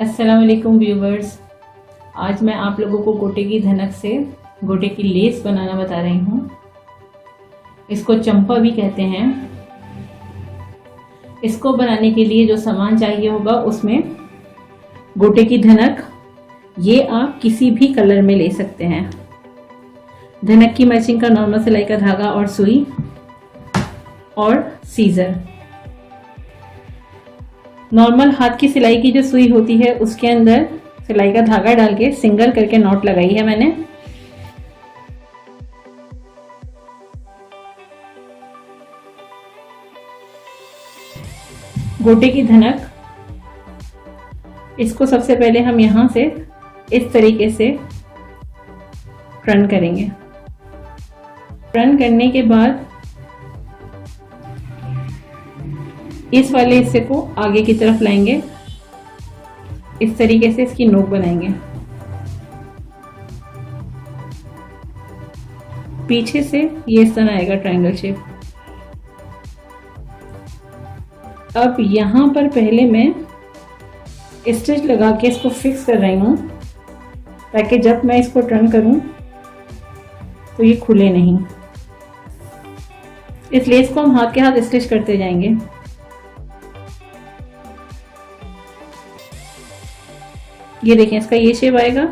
अस्सलाम वालेकुम व्यूवर्स। आज मैं आप लोगों को गोटे की धनक से गोटे की लेस बनाना बता रही हूँ। इसको चंपा भी कहते हैं। इसको बनाने के लिए जो सामान चाहिए होगा उसमें गोटे की धनक, ये आप किसी भी कलर में ले सकते हैं। धनक की मैचिंग का नॉर्मल सिलाई का धागा और सुई और सीजर। नॉर्मल हाथ की सिलाई की जो सुई होती है उसके अंदर सिलाई का धागा डाल के सिंगल करके नॉट लगाई है मैंने। गोटे की धनक, इसको सबसे पहले हम यहां से इस तरीके से टर्न करेंगे। टर्न करने के बाद इस वाले हिस्से को आगे की तरफ लाएंगे। इस तरीके से इसकी नोक बनाएंगे। पीछे से ये इस तरह आएगा ट्रायंगल शेप। अब यहां पर पहले मैं स्टिच लगा के इसको फिक्स कर रही हूं ताकि जब मैं इसको टर्न करूं तो ये खुले नहीं। इस लेस को हम हाथ के हाथ स्टिच करते जाएंगे। ये देखें, इसका ये शेप आएगा,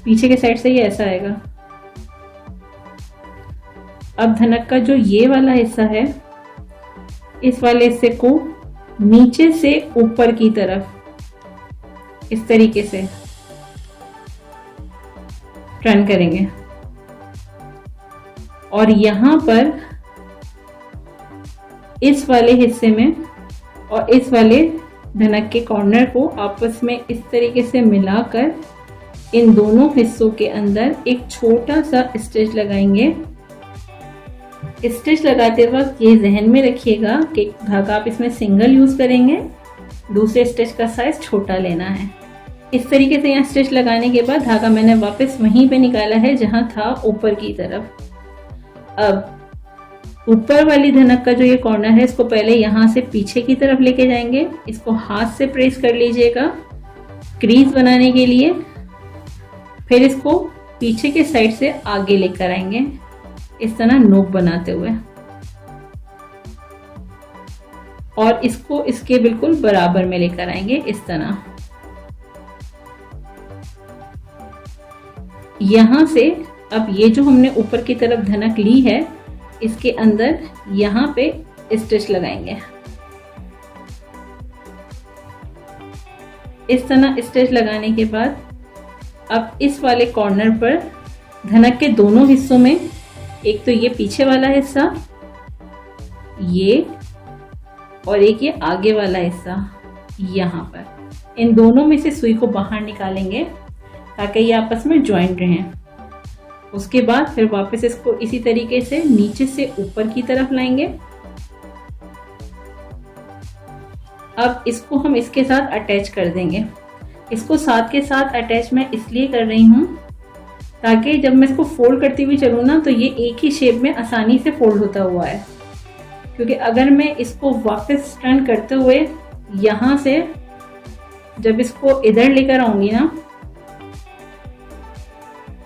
पीछे के साइड से ये ऐसा आएगा। अब धनक का जो ये वाला हिस्सा है, इस वाले हिस्से को नीचे से ऊपर की तरफ इस तरीके से टर्न करेंगे और यहां पर इस वाले हिस्से में और इस वाले धनक के कॉर्नर को आपस में इस तरीके से मिलाकर इन दोनों हिस्सों के अंदर एक छोटा सा स्टिच लगाएंगे। स्टिच लगाते वक्त ये जहन में रखिएगा कि धागा आप इसमें सिंगल यूज करेंगे, दूसरे स्टिच का साइज छोटा लेना है। इस तरीके से यहाँ स्टिच लगाने के बाद धागा मैंने वापस वहीं पे निकाला है जहां था ऊपर की तरफ। अब ऊपर वाली धनक का जो ये कॉर्नर है, इसको पहले यहां से पीछे की तरफ लेके जाएंगे। इसको हाथ से प्रेस कर लीजिएगा क्रीज बनाने के लिए। फिर इसको पीछे के साइड से आगे लेकर आएंगे इस तरह नोक बनाते हुए और इसको इसके बिल्कुल बराबर में लेकर आएंगे इस तरह। यहां से अब ये जो हमने ऊपर की तरफ धनक ली है, इसके अंदर यहां पे स्टिच लगाएंगे। इस तरह स्टिच लगाने के बाद अब इस वाले कॉर्नर पर धनक के दोनों हिस्सों में, एक तो ये पीछे वाला हिस्सा ये और एक ये आगे वाला हिस्सा यहां पर, इन दोनों में से सुई को बाहर निकालेंगे ताकि ये आपस में ज्वाइंट रहें। उसके बाद फिर वापस इसको इसी तरीके से नीचे से ऊपर की तरफ लाएंगे। अब इसको हम इसके साथ अटैच कर देंगे। इसको साथ के साथ अटैच मैं इसलिए कर रही हूं ताकि जब मैं इसको फोल्ड करती हुई चलूं ना तो ये एक ही शेप में आसानी से फोल्ड होता हुआ है। क्योंकि अगर मैं इसको वापस टर्न करते हुए यहां से जब इसको इधर लेकर आऊंगी ना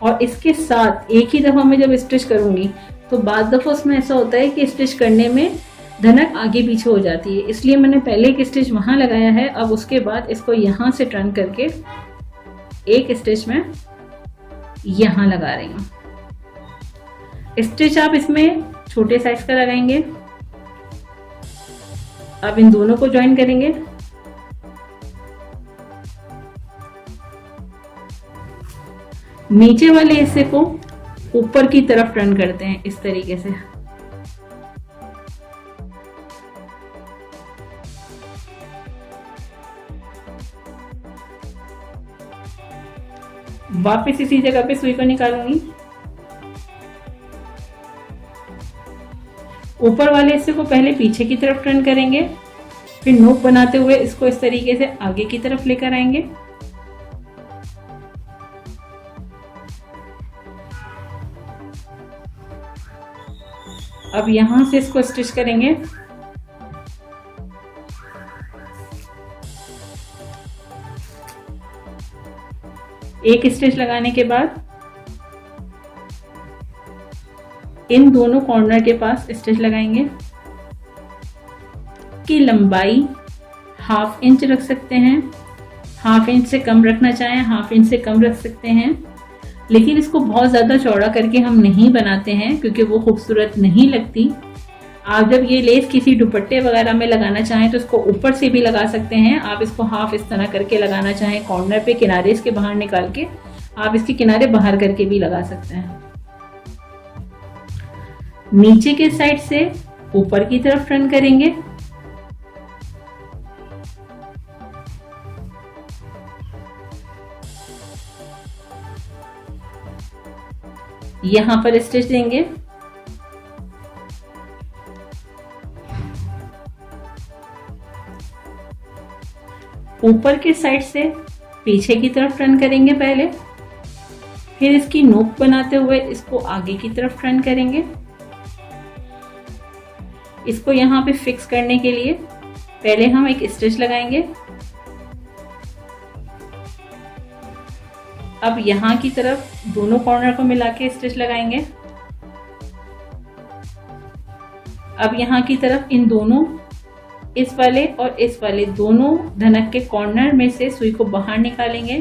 और इसके साथ एक ही दफा में जब स्टिच करूंगी तो बाद दफा उसमें ऐसा होता है कि स्टिच करने में धनक आगे पीछे हो जाती है। इसलिए मैंने पहले एक स्टिच वहां लगाया है। अब उसके बाद इसको यहां से टर्न करके एक स्टिच में यहां लगा रही हूं। स्टिच आप इसमें छोटे साइज का लगाएंगे। अब इन दोनों को ज्वाइन करेंगे। नीचे वाले हिस्से को ऊपर की तरफ टर्न करते हैं इस तरीके से। वापस इसी जगह पे सुई को निकालूंगी। ऊपर वाले हिस्से को पहले पीछे की तरफ टर्न करेंगे, फिर नोक बनाते हुए इसको इस तरीके से आगे की तरफ लेकर आएंगे। अब यहां से इसको स्टिच करेंगे। एक स्टिच लगाने के बाद इन दोनों कॉर्नर के पास स्टिच लगाएंगे। की लंबाई 1/2 इंच रख सकते हैं, 1/2 इंच से कम रखना चाहें 1/2 इंच से कम रख सकते हैं, लेकिन इसको बहुत ज़्यादा चौड़ा करके हम नहीं बनाते हैं क्योंकि वो खूबसूरत नहीं लगती। आप जब ये लेस किसी दुपट्टे वगैरह में लगाना चाहें तो इसको ऊपर से भी लगा सकते हैं। आप इसको हाफ इस तरह करके लगाना चाहें कॉर्नर पे, किनारे इसके बाहर निकाल के आप इसके किनारे बाहर करके भी लगा सकते हैं। नीचे के साइड से ऊपर की तरफ टर्न करेंगे। यहां पर स्टिच देंगे। ऊपर के साइड से पीछे की तरफ टर्न करेंगे पहले, फिर इसकी नोक बनाते हुए इसको आगे की तरफ टर्न करेंगे। इसको यहां पे फिक्स करने के लिए पहले हम एक स्टिच लगाएंगे। अब यहां की तरफ दोनों कॉर्नर को मिला के स्टिच लगाएंगे। अब यहां की तरफ इन दोनों, इस वाले और इस वाले दोनों धनक के कॉर्नर में से सुई को बाहर निकालेंगे।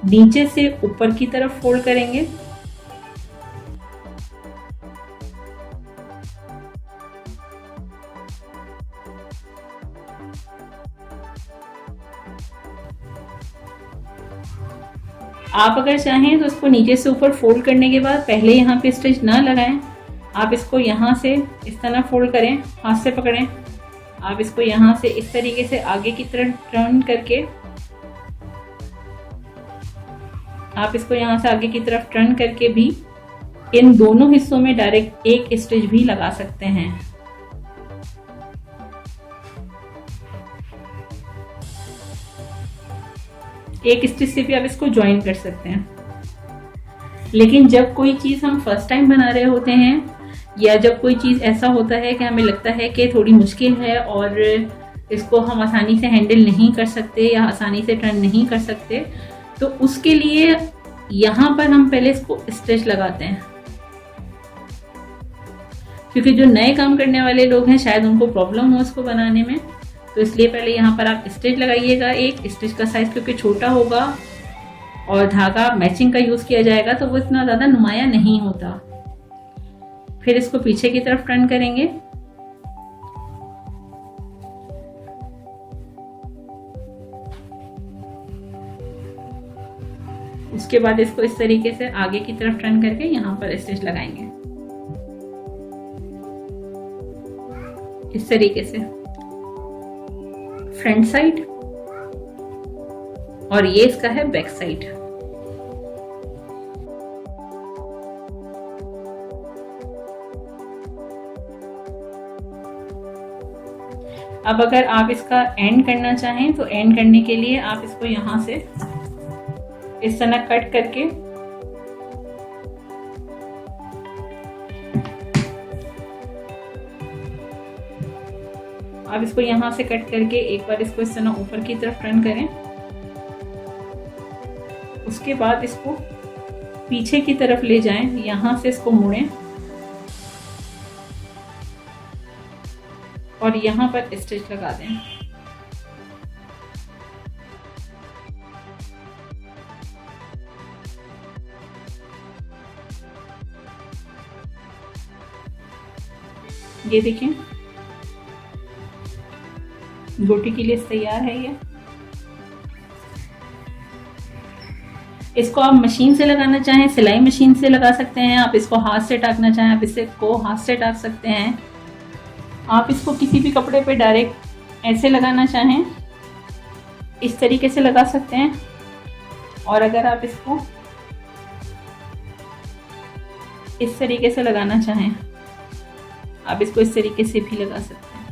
नीचे से ऊपर की तरफ फोल्ड करेंगे। आप अगर चाहें तो इसको नीचे से ऊपर फोल्ड करने के बाद पहले यहाँ पे स्टिच ना लगाएं। आप इसको यहाँ से इस तरह फोल्ड करें, हाथ से पकड़ें। आप इसको यहाँ से इस तरीके से आगे की तरफ टर्न करके आप इसको यहाँ से आगे की तरफ टर्न करके भी इन दोनों हिस्सों में डायरेक्ट एक स्टिच भी लगा सकते हैं। एक स्टिच से भी आप इसको ज्वाइन कर सकते हैं। लेकिन जब कोई चीज हम फर्स्ट टाइम बना रहे होते हैं या जब कोई चीज ऐसा होता है कि हमें लगता है कि थोड़ी मुश्किल है और इसको हम आसानी से हैंडल नहीं कर सकते या आसानी से टर्न नहीं कर सकते, तो उसके लिए यहाँ पर हम पहले इसको स्टिच लगाते हैं। क्योंकि जो नए काम करने वाले लोग हैं शायद उनको प्रॉब्लम हो इसको बनाने में, तो इसलिए पहले यहाँ पर आप स्टिच लगाइएगा। एक स्टिच का साइज क्योंकि छोटा होगा और धागा मैचिंग का यूज किया जाएगा तो वो इतना ज्यादा नुमाया नहीं होता। फिर इसको पीछे की तरफ टर्न करेंगे। उसके बाद इसको इस तरीके से आगे की तरफ टर्न करके यहाँ पर स्टिच लगाएंगे, इस तरीके से फ्रंट साइड, और ये इसका है बैक साइड। अब अगर आप इसका एंड करना चाहें तो एंड करने के लिए आप इसको यहां से इस तरह कट करके आप इसको यहां से कट करके एक बार इसको इस तरह ऊपर की तरफ टर्न करें। उसके बाद इसको पीछे की तरफ ले जाएं, यहां से इसको मोड़ें और यहां पर स्टिच लगा दें। ये देखिए गोटी के लिए तैयार है ये। इसको आप मशीन से लगाना चाहें, सिलाई मशीन से लगा सकते हैं। आप इसको हाथ से टाकना चाहें, आप इसको हाथ से टाक सकते हैं। आप इसको किसी भी कपड़े पे डायरेक्ट ऐसे लगाना चाहें इस तरीके से लगा सकते हैं, और अगर आप इसको इस तरीके से लगाना चाहें आप इसको इस तरीके से भी लगा सकते हैं।